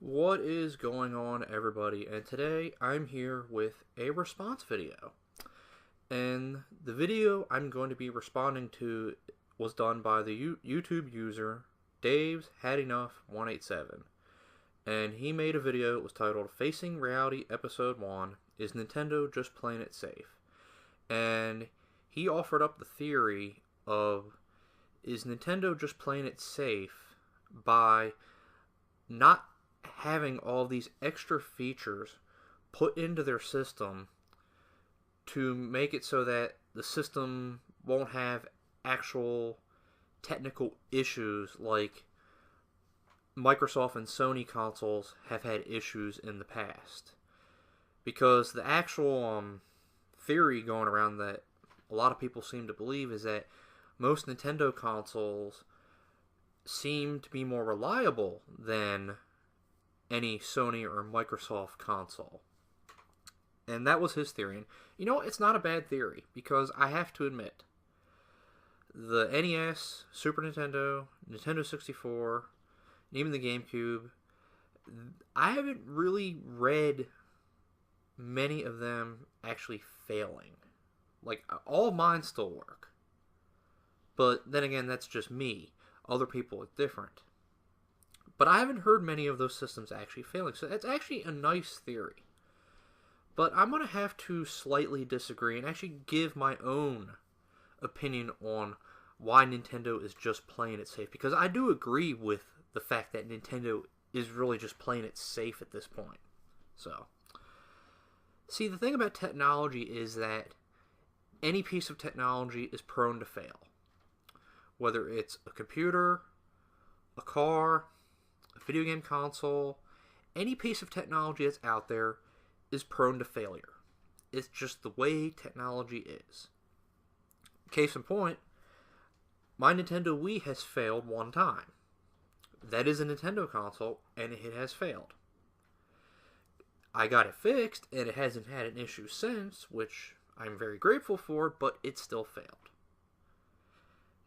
What is going on, everybody? And today I'm here with a response video. And the video I'm going to be responding to was done by the YouTube user Dave's Had Enough 187. And he made a video. It was titled Facing Reality Episode 1. Is Nintendo Just Playing It Safe? And he offered up the theory of, is Nintendo just playing it safe by not having all these extra features put into their system to make it so that the system won't have actual technical issues like Microsoft and Sony consoles have had issues in the past. Because the actual theory going around that a lot of people seem to believe is that most Nintendo consoles seem to be more reliable than any Sony or Microsoft console. And that was his theory. And you know, it's not a bad theory, because I have to admit, the NES, Super Nintendo, Nintendo 64, and even the GameCube, I haven't really read many of them actually failing. Like, all of mine still work. But then again, that's just me. Other people, it's different. But I haven't heard many of those systems actually failing, so that's actually a nice theory. But I'm going to have to slightly disagree and actually give my own opinion on why Nintendo is just playing it safe. Because I do agree with the fact that Nintendo is really just playing it safe at this point. So, see, the thing about technology is that any piece of technology is prone to fail. Whether it's a computer, a car, a video game console, any piece of technology that's out there is prone to failure. It's just the way technology is. Case in point, my Nintendo Wii has failed one time. That is a Nintendo console, and it has failed. I got it fixed, and it hasn't had an issue since, which I'm very grateful for, but it still failed.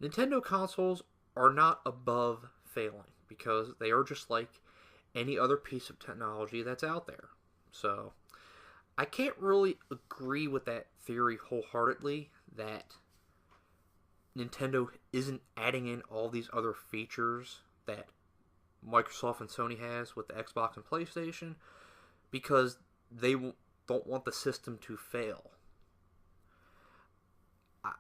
Nintendo consoles are not above failing, because they are just like any other piece of technology that's out there. So, I can't really agree with that theory wholeheartedly, that Nintendo isn't adding in all these other features that Microsoft and Sony has with the Xbox and PlayStation, because they don't want the system to fail.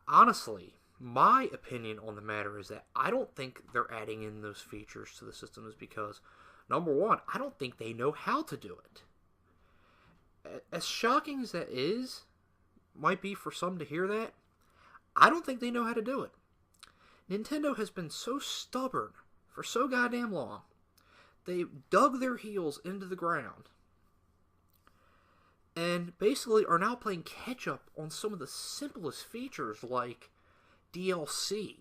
Honestly, my opinion on the matter is that I don't think they're adding in those features to the system is because, number one, I don't think they know how to do it. As shocking as that might be for some to hear that, I don't think they know how to do it. Nintendo has been so stubborn for so goddamn long. They dug their heels into the ground and basically are now playing catch up on some of the simplest features like DLC.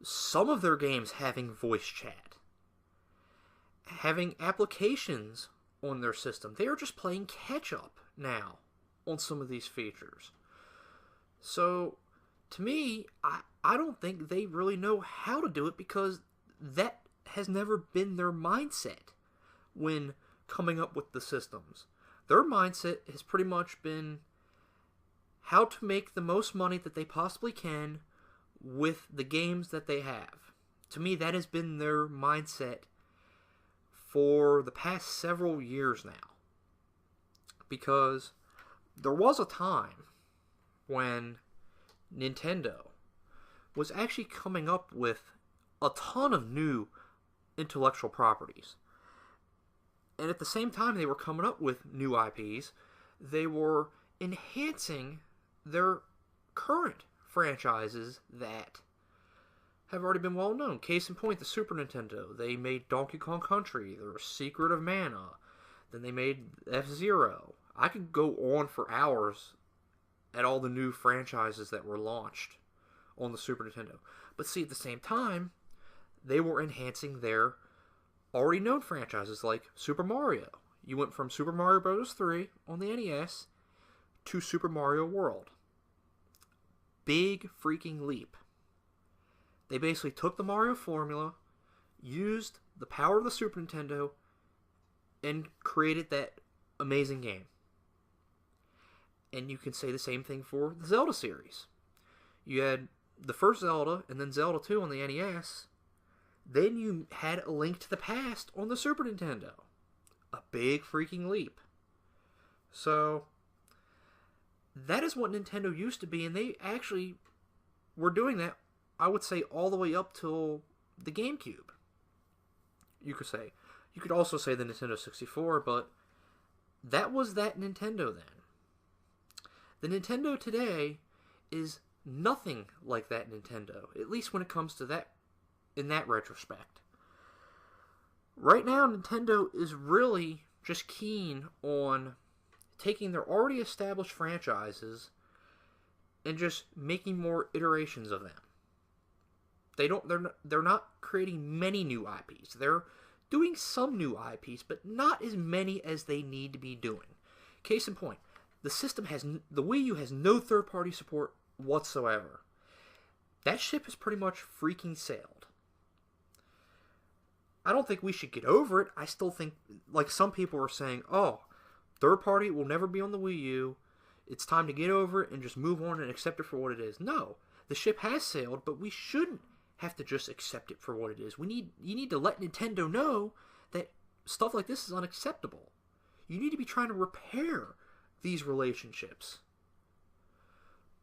Some of their games having voice chat. Having applications on their system. They are just playing catch up now on some of these features. So, to me, I don't think they really know how to do it, because that has never been their mindset when coming up with the systems. Their mindset has pretty much been how to make the most money that they possibly can with the games that they have. To me, that has been their mindset for the past several years now. Because there was a time when Nintendo was actually coming up with a ton of new intellectual properties. And at the same time they were coming up with new IPs, they were enhancing their current franchises that have already been well known. Case in point, the Super Nintendo. They made Donkey Kong Country, there was Secret of Mana, then they made F-Zero. I could go on for hours at all the new franchises that were launched on the Super Nintendo. But see, at the same time, they were enhancing their already known franchises like Super Mario. You went from Super Mario Bros. 3 on the NES to Super Mario World. Big freaking leap. They basically took the Mario formula, used the power of the Super Nintendo, and created that amazing game. And you can say the same thing for the Zelda series. You had the first Zelda, and then Zelda 2 on the NES. Then you had A Link to the Past on the Super Nintendo. A big freaking leap. So, that is what Nintendo used to be, and they actually were doing that, I would say, all the way up till the GameCube. You could say. You could also say the Nintendo 64, but that was that Nintendo then. The Nintendo today is nothing like that Nintendo, at least when it comes to that, in that retrospect. Right now, Nintendo is really just keen on taking their already established franchises and just making more iterations of them. They're not creating many new IPs. They're doing some new IPs, but not as many as they need to be doing. Case in point, the Wii U has no third-party support whatsoever. That ship has pretty much freaking sailed. I don't think we should get over it. I still think, like some people are saying, oh, third-party will never be on the Wii U. It's time to get over it and just move on and accept it for what it is. No, the ship has sailed, but we shouldn't have to just accept it for what it is. You need to let Nintendo know that stuff like this is unacceptable. You need to be trying to repair these relationships.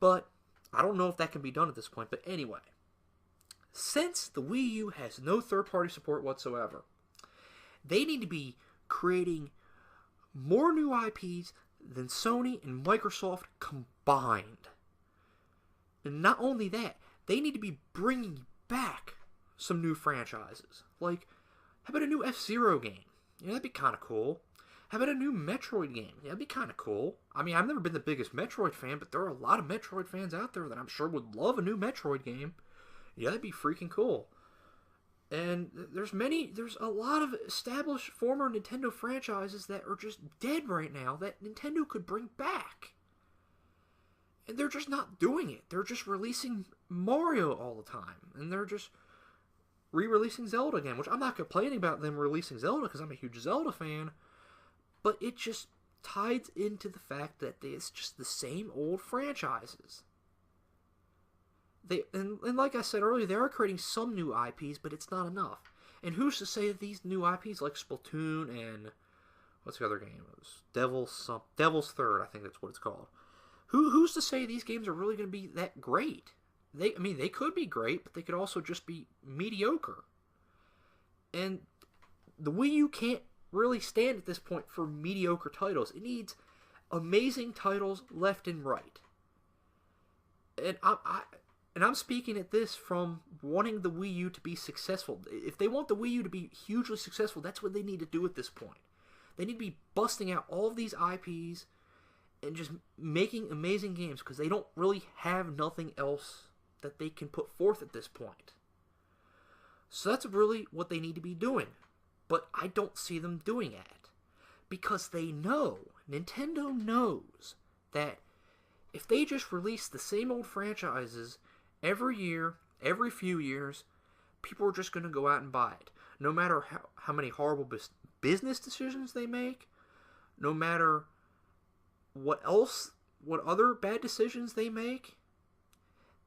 But I don't know if that can be done at this point. But anyway, since the Wii U has no third-party support whatsoever, they need to be creating more new IPs than Sony and Microsoft combined. And not only that, they need to be bringing back some new franchises. Like, how about a new F-Zero game? Yeah, that'd be kind of cool. How about a new Metroid game? Yeah, that'd be kind of cool. I mean, I've never been the biggest Metroid fan, but there are a lot of Metroid fans out there that I'm sure would love a new Metroid game. Yeah, that'd be freaking cool. And there's a lot of established former Nintendo franchises that are just dead right now that Nintendo could bring back. And they're just not doing it. They're just releasing Mario all the time. And they're just re-releasing Zelda again, which I'm not complaining about them releasing Zelda because I'm a huge Zelda fan. But it just ties into the fact that it's just the same old franchises. And like I said earlier, they are creating some new IPs, but it's not enough. And who's to say that these new IPs like Splatoon and what's the other game? It was Devil's Third, I think that's what it's called. Who's to say these games are really going to be that great? They could be great, but they could also just be mediocre. And the Wii U can't really stand at this point for mediocre titles. It needs amazing titles left and right. And I'm speaking at this from wanting the Wii U to be successful. If they want the Wii U to be hugely successful, that's what they need to do at this point. They need to be busting out all of these IPs and just making amazing games because they don't really have nothing else that they can put forth at this point. So that's really what they need to be doing. But I don't see them doing it. Because they know, Nintendo knows, that if they just release the same old franchises every year, every few years, people are just going to go out and buy it. No matter how many horrible business decisions they make, no matter what other bad decisions they make,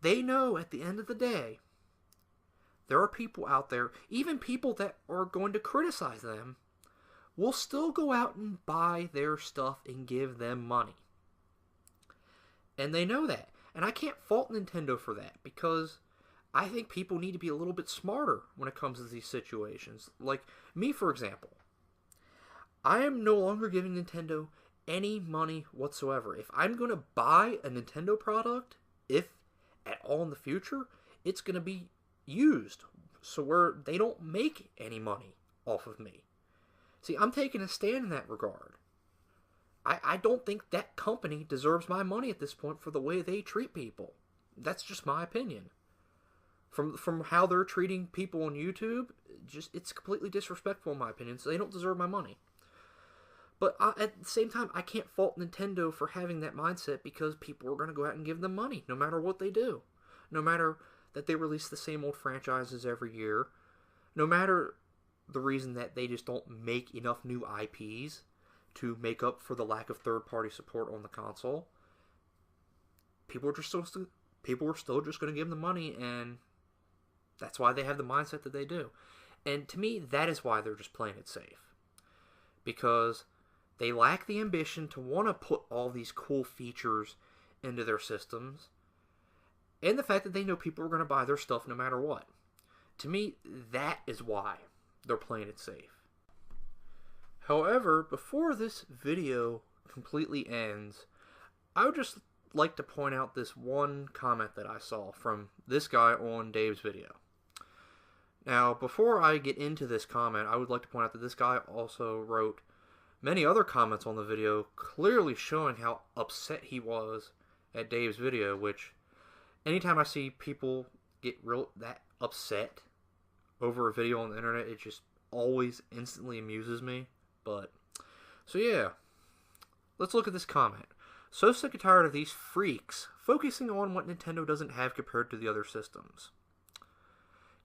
they know at the end of the day, there are people out there, even people that are going to criticize them, will still go out and buy their stuff and give them money. And they know that. And I can't fault Nintendo for that, because I think people need to be a little bit smarter when it comes to these situations. Like me, for example. I am no longer giving Nintendo any money whatsoever. If I'm going to buy a Nintendo product, if at all in the future, it's going to be used, so where they don't make any money off of me. See, I'm taking a stand in that regard. I don't think that company deserves my money at this point for the way they treat people. That's just my opinion. From how they're treating people on YouTube, it's completely disrespectful in my opinion, so they don't deserve my money. But at the same time, I can't fault Nintendo for having that mindset, because people are going to go out and give them money, no matter what they do. No matter that they release the same old franchises every year. No matter the reason that they just don't make enough new IPs to make up for the lack of third-party support on the console. People are still just going to give them the money, and that's why they have the mindset that they do. And to me, that is why they're just playing it safe. Because they lack the ambition to want to put all these cool features into their systems, and the fact that they know people are going to buy their stuff no matter what. To me, that is why they're playing it safe. However, before this video completely ends, I would just like to point out this one comment that I saw from this guy on Dave's video. Now, before I get into this comment, I would like to point out that this guy also wrote many other comments on the video, clearly showing how upset he was at Dave's video, which, anytime I see people get that upset over a video on the internet, it just always instantly amuses me. But, so yeah, let's look at this comment. So sick and tired of these freaks focusing on what Nintendo doesn't have compared to the other systems.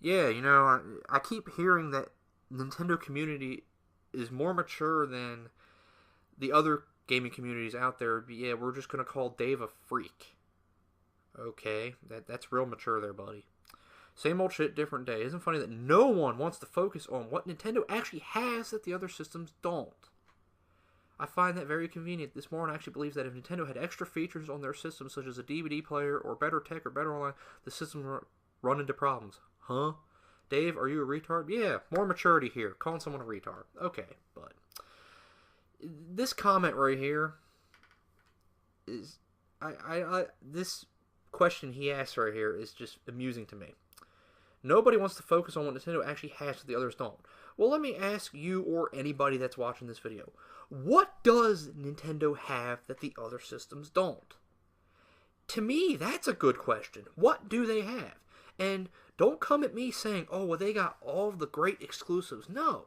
Yeah, you know, I keep hearing that Nintendo community is more mature than the other gaming communities out there. But yeah, we're just going to call Dave a freak. Okay, that's real mature there, buddy. Same old shit, different day. Isn't it funny that no one wants to focus on what Nintendo actually has that the other systems don't? I find that very convenient. This moron actually believes that if Nintendo had extra features on their system, such as a DVD player or better tech or better online, the system would run into problems. Huh? Dave, are you a retard? Yeah, more maturity here. Calling someone a retard. Okay, but this comment right here is this question he asked right here is just amusing to me. Nobody wants to focus on what Nintendo actually has that the others don't. Well, let me ask you or anybody that's watching this video. What does Nintendo have that the other systems don't? To me, that's a good question. What do they have? And don't come at me saying, oh, well, they got all the great exclusives. No.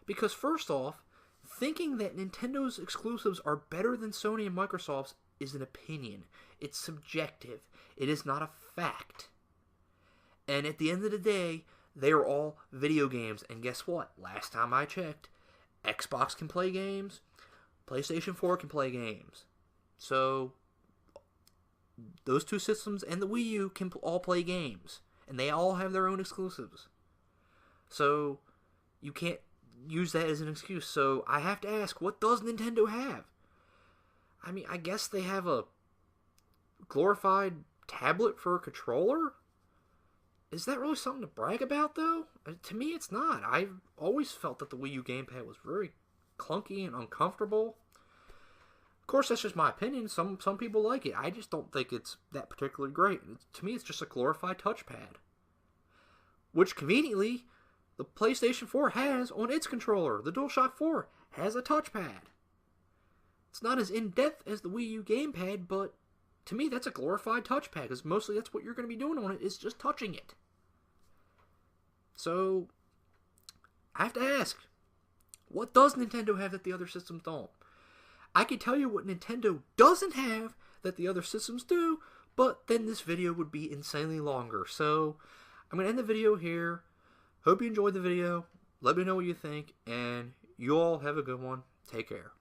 Because first off, thinking that Nintendo's exclusives are better than Sony and Microsoft's is an opinion. It's subjective. It is not a fact. And at the end of the day, they are all video games. And guess what? Last time I checked, Xbox can play games, PlayStation 4 can play games. So, those two systems and the Wii U can all play games. And they all have their own exclusives. So, you can't use that as an excuse. So, I have to ask, what does Nintendo have? I mean, I guess they have a glorified tablet for a controller? Is that really something to brag about, though? To me, it's not. I've always felt that the Wii U gamepad was very clunky and uncomfortable. Of course, that's just my opinion. Some people like it. I just don't think it's that particularly great. To me, it's just a glorified touchpad. Which, conveniently, the PlayStation 4 has on its controller. The DualShock 4 has a touchpad. It's not as in-depth as the Wii U gamepad, but to me, that's a glorified touchpad, because mostly that's what you're going to be doing on it, is just touching it. So, I have to ask, what does Nintendo have that the other systems don't? I can tell you what Nintendo doesn't have that the other systems do, but then this video would be insanely longer. So, I'm going to end the video here. Hope you enjoyed the video. Let me know what you think, and you all have a good one. Take care.